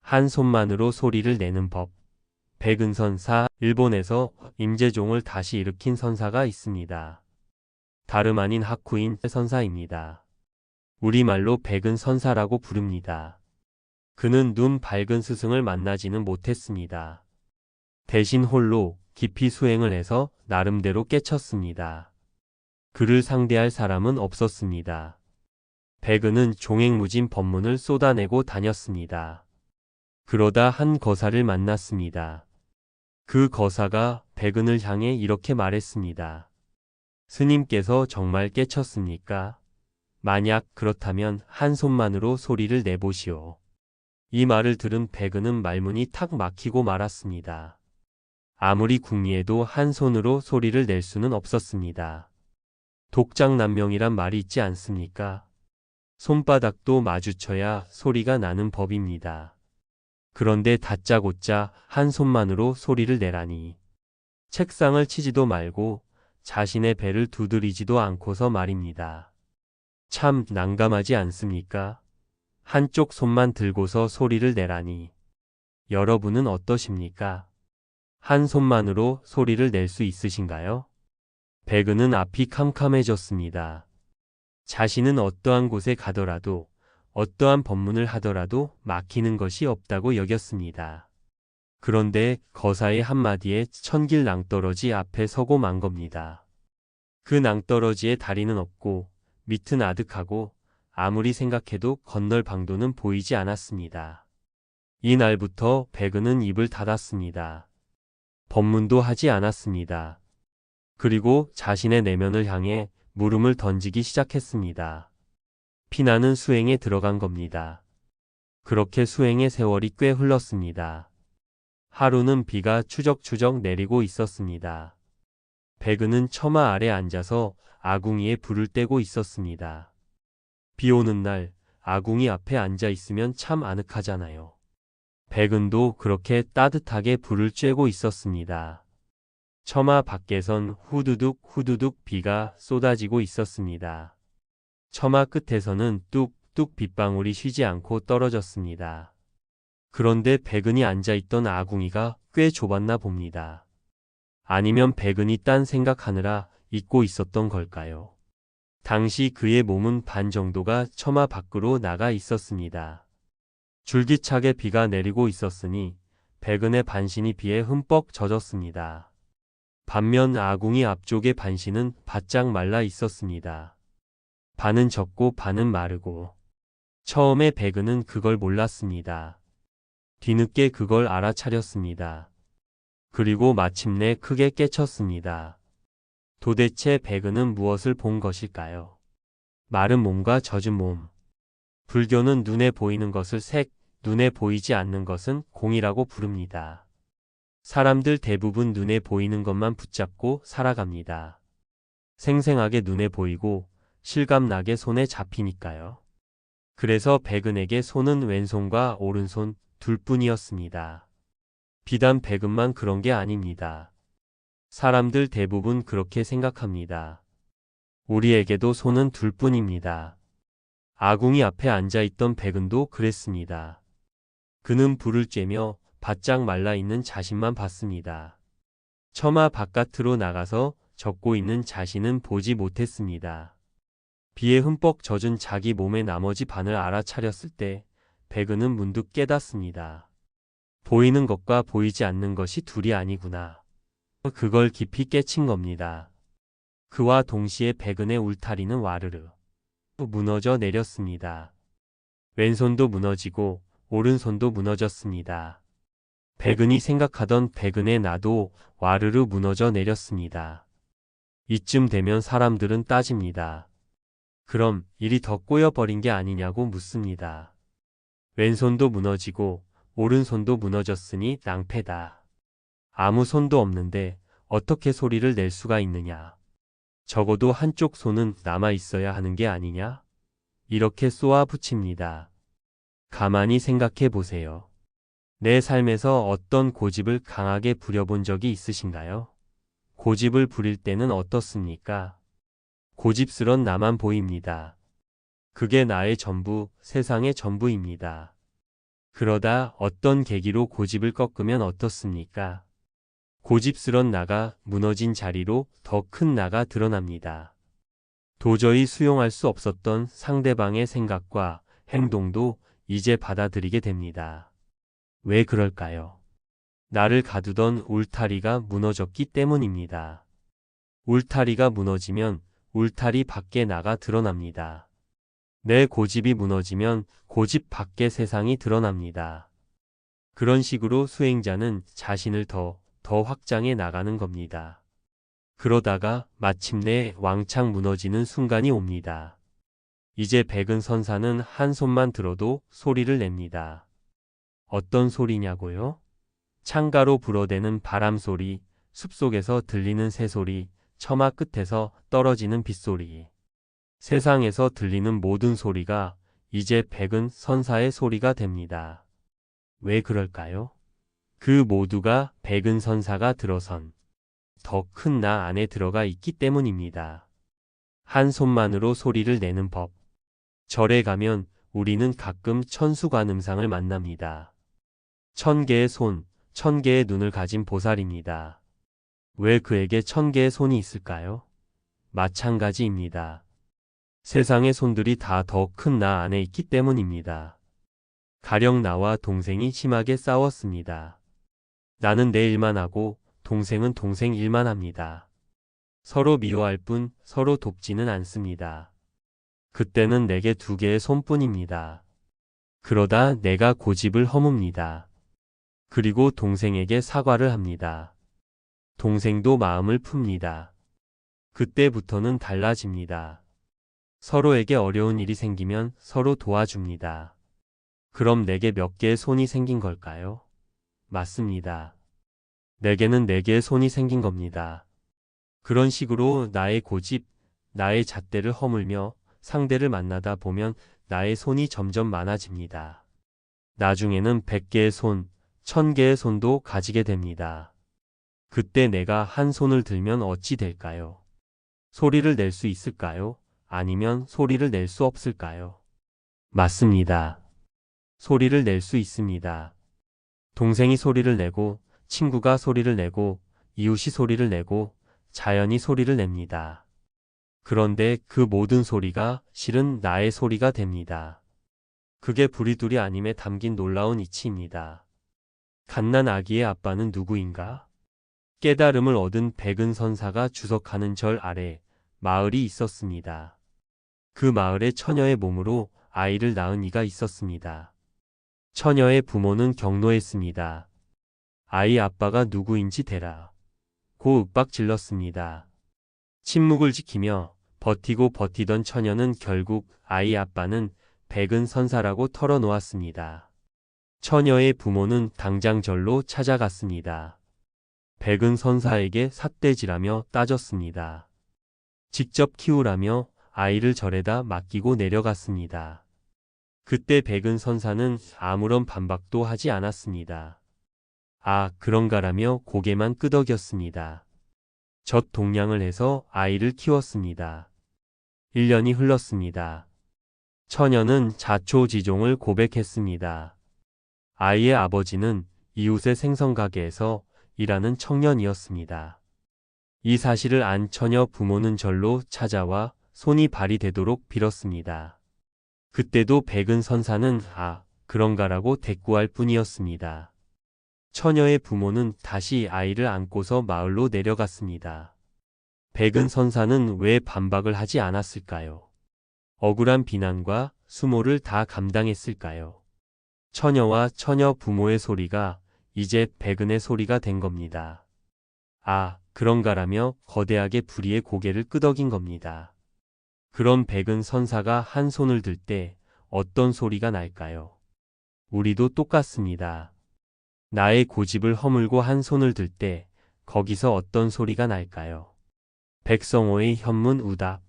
한 손만으로 소리를 내는 법. 백은선사. 일본에서 임재종을 다시 일으킨 선사가 있습니다. 다름 아닌 하쿠인 선사입니다. 우리말로 백은선사라고 부릅니다. 그는 눈 밝은 스승을 만나지는 못했습니다. 대신 홀로 깊이 수행을 해서 나름대로 깨쳤습니다. 그를 상대할 사람은 없었습니다. 백은은 종횡무진 법문을 쏟아내고 다녔습니다. 그러다 한 거사를 만났습니다. 그 거사가 백은을 향해 이렇게 말했습니다. 스님께서 정말 깨쳤습니까? 만약 그렇다면 한 손만으로 소리를 내보시오. 이 말을 들은 백은은 말문이 탁 막히고 말았습니다. 아무리 궁리해도 한 손으로 소리를 낼 수는 없었습니다. 독장난명이란 말이 있지 않습니까? 손바닥도 마주쳐야 소리가 나는 법입니다. 그런데 다짜고짜 한 손만으로 소리를 내라니. 책상을 치지도 말고 자신의 배를 두드리지도 않고서 말입니다. 참 난감하지 않습니까? 한쪽 손만 들고서 소리를 내라니. 여러분은 어떠십니까? 한 손만으로 소리를 낼 수 있으신가요? 백은은 앞이 캄캄해졌습니다. 자신은 어떠한 곳에 가더라도 어떠한 법문을 하더라도 막히는 것이 없다고 여겼습니다. 그런데 거사의 한마디에 천길 낭떠러지 앞에 서고 만 겁니다. 그 낭떠러지에 다리는 없고 밑은 아득하고 아무리 생각해도 건널 방도는 보이지 않았습니다. 이날부터 백은은 입을 닫았습니다. 법문도 하지 않았습니다. 그리고 자신의 내면을 향해 물음을 던지기 시작했습니다. 피나는 수행에 들어간 겁니다. 그렇게 수행의 세월이 꽤 흘렀습니다. 하루는 비가 추적추적 내리고 있었습니다. 백은은 처마 아래 앉아서 아궁이에 불을 떼고 있었습니다. 비 오는 날 아궁이 앞에 앉아 있으면 참 아늑하잖아요. 백은도 그렇게 따뜻하게 불을 쬐고 있었습니다. 처마 밖에선 후두둑 후두둑 비가 쏟아지고 있었습니다. 처마 끝에서는 뚝뚝 빗방울이 쉬지 않고 떨어졌습니다. 그런데 백은이 앉아있던 아궁이가 꽤 좁았나 봅니다. 아니면 백은이 딴 생각하느라 잊고 있었던 걸까요? 당시 그의 몸은 반 정도가 처마 밖으로 나가 있었습니다. 줄기차게 비가 내리고 있었으니 백은의 반신이 비에 흠뻑 젖었습니다. 반면 아궁이 앞쪽의 반신은 바짝 말라 있었습니다. 반은 젖고 반은 마르고. 처음에 백은은 그걸 몰랐습니다. 뒤늦게 그걸 알아차렸습니다. 그리고 마침내 크게 깨쳤습니다. 도대체 백은은 무엇을 본 것일까요? 마른 몸과 젖은 몸. 불교는 눈에 보이는 것을 색, 눈에 보이지 않는 것은 공이라고 부릅니다. 사람들 대부분 눈에 보이는 것만 붙잡고 살아갑니다. 생생하게 눈에 보이고 실감나게 손에 잡히니까요. 그래서 백은에게 손은 왼손과 오른손 둘뿐이었습니다. 비단 백은만 그런 게 아닙니다. 사람들 대부분 그렇게 생각합니다. 우리에게도 손은 둘뿐입니다. 아궁이 앞에 앉아있던 백은도 그랬습니다. 그는 불을 쬐며 바짝 말라있는 자신만 봤습니다. 처마 바깥으로 나가서 젖고 있는 자신은 보지 못했습니다. 비에 흠뻑 젖은 자기 몸의 나머지 반을 알아차렸을 때 백은은 문득 깨닫습니다. 보이는 것과 보이지 않는 것이 둘이 아니구나. 그걸 깊이 깨친 겁니다. 그와 동시에 백은의 울타리는 와르르 무너져 내렸습니다. 왼손도 무너지고 오른손도 무너졌습니다. 백은이 생각하던 백은의 나도 와르르 무너져 내렸습니다. 이쯤 되면 사람들은 따집니다. 그럼 일이 더 꼬여버린 게 아니냐고 묻습니다. 왼손도 무너지고 오른손도 무너졌으니 낭패다. 아무 손도 없는데 어떻게 소리를 낼 수가 있느냐. 적어도 한쪽 손은 남아 있어야 하는 게 아니냐? 이렇게 쏘아붙입니다. 가만히 생각해 보세요. 내 삶에서 어떤 고집을 강하게 부려본 적이 있으신가요? 고집을 부릴 때는 어떻습니까? 고집스런 나만 보입니다. 그게 나의 전부, 세상의 전부입니다. 그러다 어떤 계기로 고집을 꺾으면 어떻습니까? 고집스런 나가 무너진 자리로 더 큰 나가 드러납니다. 도저히 수용할 수 없었던 상대방의 생각과 행동도 이제 받아들이게 됩니다. 왜 그럴까요? 나를 가두던 울타리가 무너졌기 때문입니다. 울타리가 무너지면 울타리 밖에 나가 드러납니다. 내 고집이 무너지면 고집 밖의 세상이 드러납니다. 그런 식으로 수행자는 자신을 더 확장해 나가는 겁니다. 그러다가 마침내 왕창 무너지는 순간이 옵니다. 이제 백은선사는 한 손만 들어도 소리를 냅니다. 어떤 소리냐고요? 창가로 불어대는 바람 소리, 숲속에서 들리는 새소리, 처마 끝에서 떨어지는 빗소리. 세상에서 들리는 모든 소리가 이제 백은선사의 소리가 됩니다. 왜 그럴까요? 그 모두가 백은선사가 들어선 더 큰 나 안에 들어가 있기 때문입니다. 한 손만으로 소리를 내는 법. 절에 가면 우리는 가끔 천수관음상을 만납니다. 1000개의 손, 1000개의 눈을 가진 보살입니다. 왜 그에게 1000개의 손이 있을까요? 마찬가지입니다. 세상의 손들이 다 더 큰 나 안에 있기 때문입니다. 가령 나와 동생이 심하게 싸웠습니다. 나는 내 일만 하고 동생은 동생 일만 합니다. 서로 미워할 뿐 서로 돕지는 않습니다. 그때는 내게 2개의 손뿐입니다. 그러다 내가 고집을 허뭅니다. 그리고 동생에게 사과를 합니다. 동생도 마음을 풉니다. 그때부터는 달라집니다. 서로에게 어려운 일이 생기면 서로 도와줍니다. 그럼 내게 몇 개의 손이 생긴 걸까요? 맞습니다. 내게는 4개의 손이 생긴 겁니다. 그런 식으로 나의 고집, 나의 잣대를 허물며 상대를 만나다 보면 나의 손이 점점 많아집니다. 나중에는 100개의 손, 1000개의 손도 가지게 됩니다. 그때 내가 한 손을 들면 어찌 될까요? 소리를 낼 수 있을까요? 아니면 소리를 낼 수 없을까요? 맞습니다. 소리를 낼 수 있습니다. 동생이 소리를 내고, 친구가 소리를 내고, 이웃이 소리를 내고, 자연이 소리를 냅니다. 그런데 그 모든 소리가 실은 나의 소리가 됩니다. 그게 부리두리 아님에 담긴 놀라운 이치입니다. 갓난 아기의 아빠는 누구인가? 깨달음을 얻은 백은선사가 주석하는 절 아래 마을이 있었습니다. 그 마을에 처녀의 몸으로 아이를 낳은 이가 있었습니다. 처녀의 부모는 경로했습니다. 아이 아빠가 누구인지 대라. 고 윽박 질렀습니다. 침묵을 지키며 버티고 버티던 처녀는 결국 아이 아빠는 백은선사라고 털어놓았습니다. 처녀의 부모는 당장 절로 찾아갔습니다. 백은선사에게 삿대질하며 따졌습니다. 직접 키우라며 아이를 절에다 맡기고 내려갔습니다. 그때 백은선사는 아무런 반박도 하지 않았습니다. 아, 그런가라며 고개만 끄덕였습니다. 젖 동량을 해서 아이를 키웠습니다. 1년이 흘렀습니다. 처녀는 자초지종을 고백했습니다. 아이의 아버지는 이웃의 생선가게에서 일하는 청년이었습니다. 이 사실을 안 처녀 부모는 절로 찾아와 손이 발이 되도록 빌었습니다. 그때도 백은선사는 아, 그런가라고 대꾸할 뿐이었습니다. 처녀의 부모는 다시 아이를 안고서 마을로 내려갔습니다. 백은선사는 왜 반박을 하지 않았을까요? 억울한 비난과 수모를 다 감당했을까요? 처녀와 처녀 부모의 소리가 이제 백은의 소리가 된 겁니다. 아, 그런가라며 거대하게 불의의 고개를 끄덕인 겁니다. 그럼 백은선사가 한 손을 들 때 어떤 소리가 날까요? 우리도 똑같습니다. 나의 고집을 허물고 한 손을 들 때 거기서 어떤 소리가 날까요? 백성호의 현문 우답.